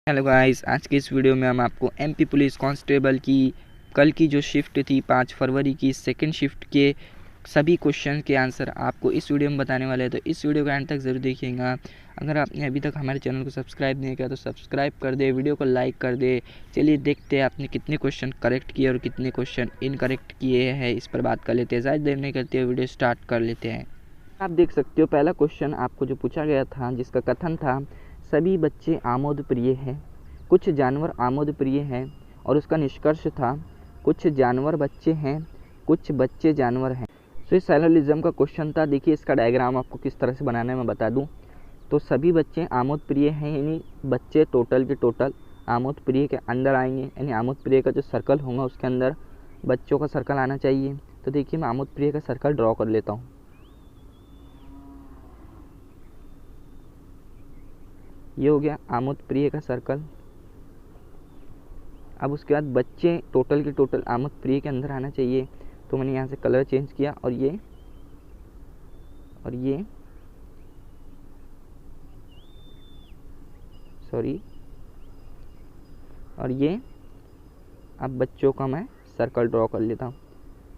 Hello guys, आज के इस वीडियो में हम आपको एमपी पुलिस कांस्टेबल की कल की जो शिफ्ट थी 5 फरवरी की सेकंड शिफ्ट के सभी क्वेश्चन के आंसर आपको इस वीडियो में बताने वाले हैं। तो इस वीडियो को एंड तक ज़रूर देखिएगा। अगर आपने अभी तक हमारे चैनल को सब्सक्राइब नहीं किया तो सब्सक्राइब कर दे, वीडियो को लाइक कर दे। चलिए देखते हैं आपने कितने क्वेश्चन करेक्ट किए और कितने क्वेश्चन इनकरेक्ट किए हैं, इस पर बात कर लेते हैं। ज़्यादा देर नहीं करते हुए वीडियो स्टार्ट कर लेते हैं। आप देख सकते हो पहला क्वेश्चन आपको जो पूछा गया था, जिसका कथन था सभी बच्चे आमोद प्रिय हैं, कुछ जानवर आमोद प्रिय हैं, और उसका निष्कर्ष था कुछ जानवर बच्चे हैं, कुछ बच्चे जानवर हैं। तो ये सैलोलिज्म का क्वेश्चन था। देखिए इसका डायग्राम आपको किस तरह से बनाना है मैं बता दूं। तो सभी बच्चे आमोद प्रिय हैं, यानी बच्चे टोटल के टोटल आमोद प्रिय के अंदर आएंगे, यानी आमोद प्रिय का जो सर्कल होगा उसके अंदर बच्चों का सर्कल आना चाहिए। तो देखिए मैं आमोद प्रिय का सर्कल ड्रॉ कर लेता हूँ। ये हो गया आमोद प्रिय का सर्कल। अब उसके बाद बच्चे टोटल के टोटल आमोद प्रिय के अंदर आना चाहिए। तो मैंने यहाँ से कलर चेंज किया और ये और ये अब बच्चों का मैं सर्कल ड्रॉ कर लेता हूँ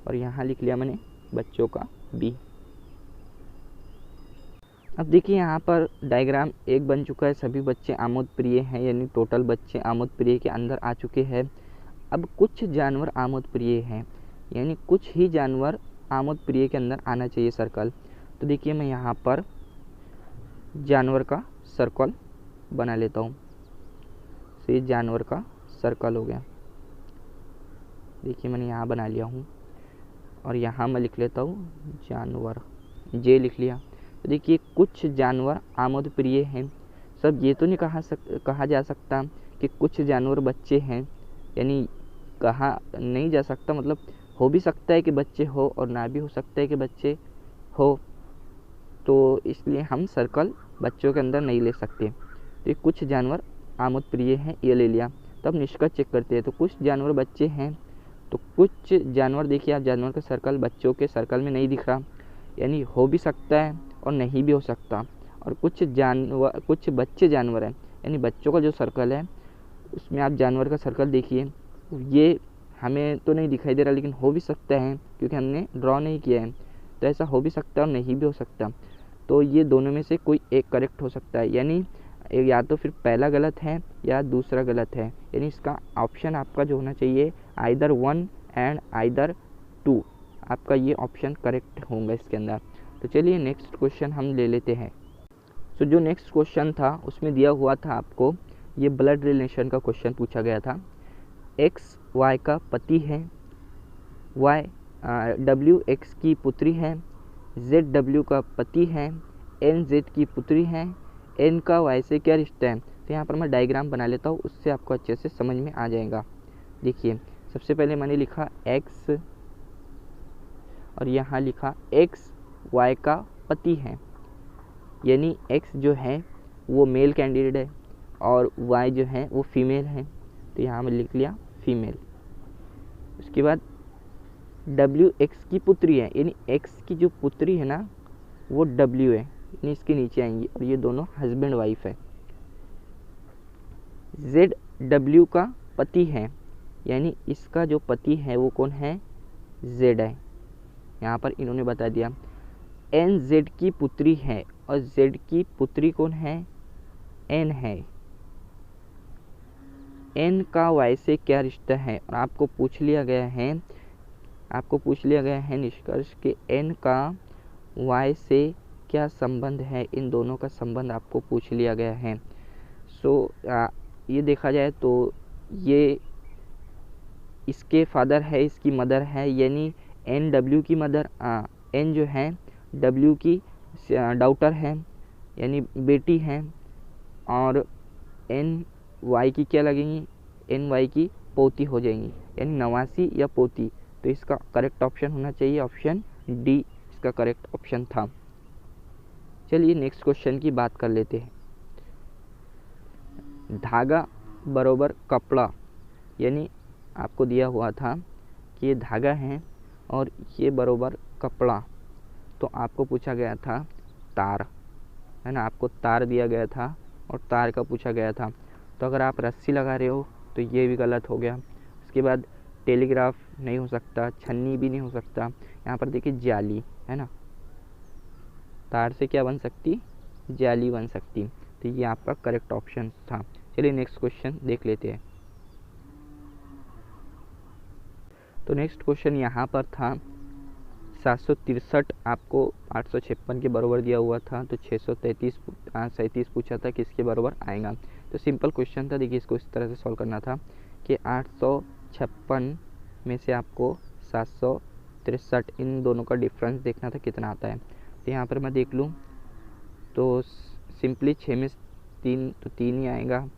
और यहाँ लिख लिया मैंने बच्चों का बी। अब देखिए यहाँ पर डायग्राम एक बन चुका है, सभी बच्चे आमोद प्रिय हैं, यानी टोटल बच्चे आमोद प्रिय के अंदर आ चुके हैं। अब कुछ जानवर आमोद प्रिय हैं, यानी कुछ ही जानवर आमोद प्रिय के अंदर आना चाहिए सर्कल। तो देखिए मैं यहाँ पर जानवर का सर्कल बना लेता हूँ। तो ये जानवर का सर्कल हो गया। देखिए मैंने यहाँ बना लिया हूँ और यहाँ मैं लिख लेता हूँ जानवर, जे लिख लिया। तो देखिए कुछ जानवर आमोद प्रिय हैं। सब ये तो नहीं कहा जा सकता कि कुछ जानवर बच्चे हैं, यानी कहा नहीं जा सकता, मतलब हो भी सकता है कि बच्चे हो और ना भी हो सकता है कि बच्चे हो। तो इसलिए हम सर्कल बच्चों के अंदर नहीं ले सकते। तो ये कुछ जानवर आमोद प्रिय हैं, ये ले लिया। तो अब निष्कर्ष चेक करते हैं। तो कुछ जानवर बच्चे हैं, तो कुछ जानवर, देखिए आप जानवर का सर्कल बच्चों के सर्कल में नहीं दिख रहा, यानी हो भी सकता है और नहीं भी हो सकता। और कुछ बच्चे जानवर हैं, यानी बच्चों का जो सर्कल है उसमें आप जानवर का सर्कल देखिए, ये हमें तो नहीं दिखाई दे रहा, लेकिन हो भी सकता है क्योंकि हमने ड्रॉ नहीं किया है। तो ऐसा हो भी सकता है और नहीं भी हो सकता। तो ये दोनों में से कोई एक करेक्ट हो सकता है, यानी या तो फिर पहला गलत है या दूसरा गलत है, यानी इसका ऑप्शन आपका जो होना चाहिए आइदर 1 एंड आइदर 2, आपका ये ऑप्शन करेक्ट होगा इसके अंदर। तो चलिए नेक्स्ट क्वेश्चन हम ले लेते हैं। तो जो नेक्स्ट क्वेश्चन था उसमें दिया हुआ था आपको, ये ब्लड रिलेशन का क्वेश्चन पूछा गया था। एक्स वाई का पति है, डब्ल्यू एक्स की पुत्री है, जेड डब्ल्यू का पति है, एन जेड की पुत्री है, एन का वाई से क्या रिश्ता है। तो यहाँ पर मैं डायग्राम बना लेता हूँ, उससे आपको अच्छे से समझ में आ जाएगा। देखिए सबसे पहले मैंने लिखा एक्स और यहाँ लिखा एक्स वाई का पति है, यानी एक्स जो है वो मेल कैंडिडेट है और वाई जो है वो फीमेल है। तो यहाँ मैं लिख लिया फीमेल। उसके बाद डब्ल्यू एक्स की पुत्री है, यानी एक्स की जो पुत्री है ना वो डब्ल्यू है, यानी इसके नीचे आएंगी और ये दोनों हस्बैंड वाइफ है। जेड डब्ल्यू का पति है, यानी इसका जो पति है वो कौन है, जेड है। यहाँ पर इन्होंने बता दिया। एन जेड की पुत्री है और जेड की पुत्री कौन है, एन है। एन का वाई से क्या रिश्ता है, और आपको पूछ लिया गया है निष्कर्ष के एन का वाई से क्या संबंध है, इन दोनों का संबंध आपको पूछ लिया गया है। ये देखा जाए तो ये इसके फादर है, इसकी मदर है, यानी एन डब्ल्यू की मदर, एन जो है डब्ल्यू की डॉटर है, यानी बेटी है, और एन वाई की क्या लगेंगी, एन वाई की पोती हो जाएंगी, यानी नवासी या पोती। तो इसका करेक्ट ऑप्शन होना चाहिए ऑप्शन डी, इसका करेक्ट ऑप्शन था। चलिए नेक्स्ट क्वेश्चन की बात कर लेते हैं। धागा बरोबर कपड़ा, यानी आपको दिया हुआ था कि ये धागा है और ये बरोबर कपड़ा। तो आपको पूछा गया था तार, है ना, आपको तार दिया गया था और तार का पूछा गया था। तो अगर आप रस्सी लगा रहे हो तो ये भी गलत हो गया। उसके बाद टेलीग्राफ नहीं हो सकता, छन्नी भी नहीं हो सकता। यहाँ पर देखिए जाली है ना, तार से क्या बन सकती, जाली बन सकती। तो ये आपका करेक्ट ऑप्शन था। चलिए नेक्स्ट क्वेश्चन देख लेते हैं। तो नेक्स्ट क्वेश्चन यहाँ पर था 763 आपको 856 के बराबर दिया हुआ था, तो 637 पूछा था किसके बराबर आएगा। तो सिंपल क्वेश्चन था, देखिए इसको इस तरह से सॉल्व करना था कि 856 में से आपको 763 इन दोनों का डिफरेंस देखना था कितना आता है। तो यहाँ पर मैं देख लूँ तो सिंपली 6 में 3 तो 3 ही आएगा,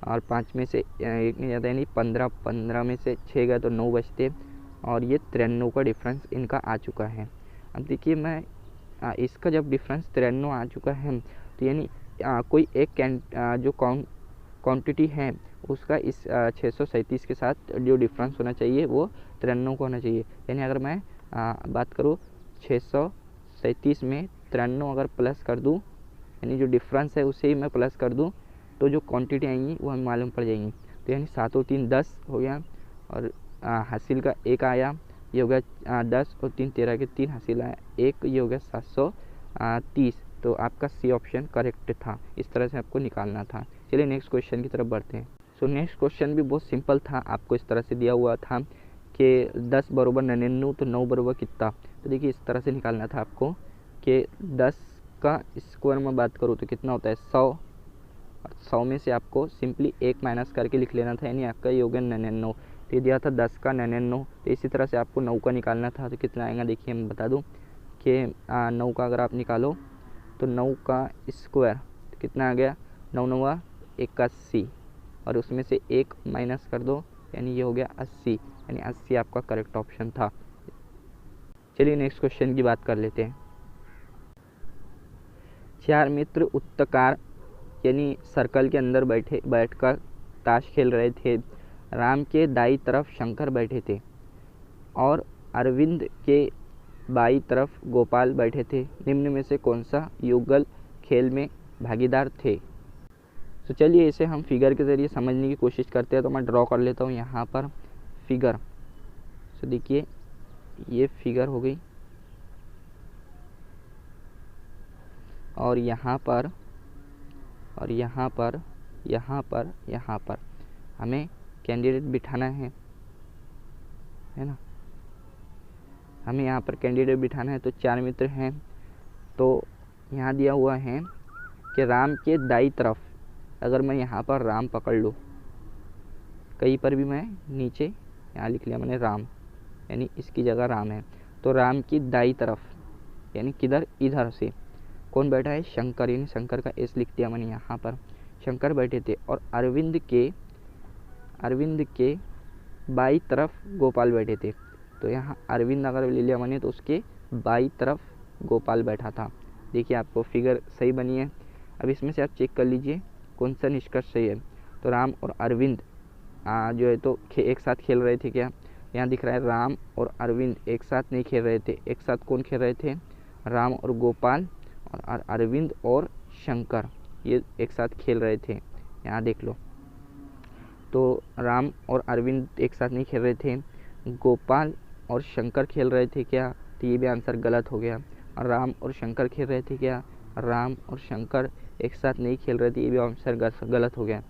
और 5 में से 1 नहीं ज़्यादा, यानी 15 में से 6 गया तो 9 बचते, और ये 93 का डिफरेंस इनका आ चुका है। अब देखिए मैं इसका जब डिफरेंस 93 आ चुका है तो यानी कोई एक जो क्वांटिटी है उसका इस 637 के साथ जो डिफरेंस होना चाहिए वो 93 का होना चाहिए। यानी अगर मैं बात करूँ 637 में 93 अगर प्लस कर दूँ, यानी जो डिफरेंस है उसे ही मैं प्लस कर दूँ, तो जो क्वांटिटी आएंगी वो हमें मालूम पड़ जाएंगी। तो यानी 7 और 3 10 हो गया, और हासिल का 1 आया, ये हो गया 10 और 3 13 के 3 हासिल आया 1, ये हो गया 730। तो आपका सी ऑप्शन करेक्ट था। इस तरह से आपको निकालना था। चलिए नेक्स्ट क्वेश्चन की तरफ बढ़ते हैं। सो नेक्स्ट क्वेश्चन भी बहुत सिंपल था, आपको इस तरह से दिया हुआ था कि 10 बराबर 99 तो 9 बराबर कितना। तो देखिए इस तरह से निकालना था आपको कि 10 का स्क्वायर में बात करूँ तो कितना होता है 100, और 100 में से आपको सिंपली 1 माइनस करके लिख लेना था, यानी आपका ये हो गया 99। तो ये दिया था 10 का 99। तो इसी तरह से आपको 9 का निकालना था, तो कितना आएगा देखिए मैं बता दूं कि 9 का अगर आप निकालो तो 9 का स्क्वायर तो कितना आ गया, 9 9 81, और उसमें से 1 माइनस कर दो, यानी ये हो गया 80, यानी 80 आपका करेक्ट ऑप्शन था। चलिए नेक्स्ट क्वेश्चन की बात कर लेते हैं। 4 मित्र उत्तकार यानी सर्कल के अंदर बैठकर ताश खेल रहे थे। राम के दाई तरफ शंकर बैठे थे और अरविंद के बाई तरफ गोपाल बैठे थे। निम्न में से कौन सा युगल खेल में भागीदार थे। तो चलिए इसे हम फिगर के ज़रिए समझने की कोशिश करते हैं। तो मैं ड्रॉ कर लेता हूँ यहाँ पर फिगर। तो देखिए ये फिगर हो गई, और यहाँ पर और यहाँ पर यहाँ पर यहाँ पर हमें कैंडिडेट बिठाना है ना, हमें यहाँ पर कैंडिडेट बिठाना है। तो 4 मित्र हैं, तो यहाँ दिया हुआ है कि राम के दाई तरफ, अगर मैं यहाँ पर राम पकड़ लूँ, कहीं पर भी मैं नीचे यहाँ लिख लिया मैंने राम, यानी इसकी जगह राम है। तो राम की दाई तरफ यानी किधर, इधर से कौन बैठा है, शंकर, यानी शंकर का एस लिख दिया मैंने यहाँ पर, शंकर बैठे थे। और अरविंद के बाई तरफ गोपाल बैठे थे। तो यहाँ अरविंद अगर ले लिया मैंने तो उसके बाई तरफ गोपाल बैठा था। देखिए आपको फिगर सही बनी है। अब इसमें से आप चेक कर लीजिए कौन सा निष्कर्ष सही है। तो राम और अरविंद जो है तो एक साथ खेल रहे थे क्या, यहाँ दिख रहा है राम और अरविंद एक साथ नहीं खेल रहे थे। एक साथ कौन खेल रहे थे, राम और गोपाल, और अरविंद और शंकर, ये एक साथ खेल रहे थे। यहाँ देख लो, तो राम और अरविंद एक साथ नहीं खेल रहे थे, गोपाल और शंकर खेल रहे थे क्या, तो ये भी आंसर गलत हो गया। और राम और शंकर खेल रहे थे क्या, राम और शंकर एक साथ नहीं खेल रहे थे, ये भी आंसर गलत हो गया।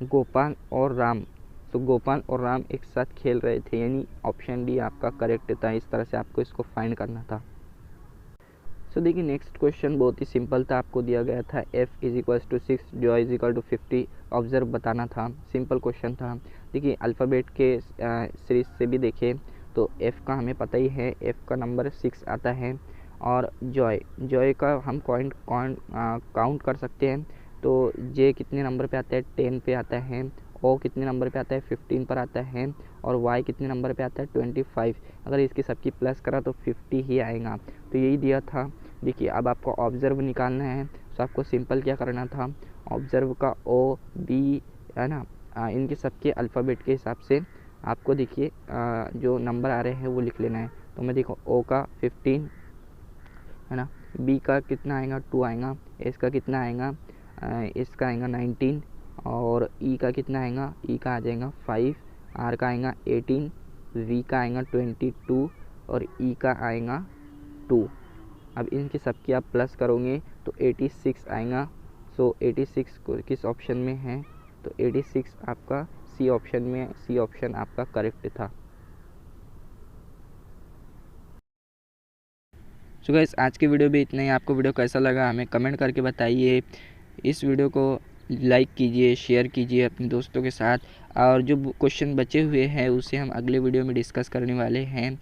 गोपाल और राम, तो गोपाल और राम एक साथ खेल रहे थे, यानी ऑप्शन डी आपका करेक्ट था। इस तरह से आपको इसको फाइंड करना था। सो देखिए नेक्स्ट क्वेश्चन बहुत ही सिंपल था। आपको दिया गया था f = 6, joy = 50 ऑब्जर्व बताना था। सिंपल क्वेश्चन था। देखिए अल्फ़ाबेट के सीरीज से भी देखें तो f का हमें पता ही है, f का नंबर 6 आता है। और जॉय का हम काउंट कर सकते हैं। तो जे कितने नंबर पे आता है, 10 पे आता है। ओ कितने नंबर पे आता है, 15 पर आता है। और वाई कितने नंबर पे आता है, 25। अगर इसकी सबकी प्लस करा तो 50 ही आएगा। तो यही दिया था। देखिए अब आपको ऑब्जर्व निकालना है, तो आपको सिंपल क्या करना था, ऑब्जर्व का ओ बी है ना, इनके सबके अल्फ़ाबेट के हिसाब से आपको देखिए जो नंबर आ रहे हैं वो लिख लेना है। तो मैं देखो ओ का 15 है ना, बी का कितना आएगा 2 आएगा, एस का कितना आएगा, एस का आएगा 19, और ई का कितना आएगा, ई का आ जाएगा 5, आर का आएगा 18, वी का आएगा 22 और ई का आएगा 2। अब इनके सबके आप प्लस करोगे तो 86 आएगा। सो 86 को किस ऑप्शन में है, तो 86 आपका सी ऑप्शन में, सी ऑप्शन आपका करेक्ट था। सो गाइस आज के वीडियो भी इतना ही। आपको वीडियो कैसा लगा हमें कमेंट करके बताइए। इस वीडियो को लाइक कीजिए, शेयर कीजिए अपने दोस्तों के साथ, और जो क्वेश्चन बचे हुए हैं उसे हम अगले वीडियो में डिस्कस करने वाले हैं।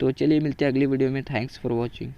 तो चलिए मिलते हैं अगली वीडियो में। Thanks for watching.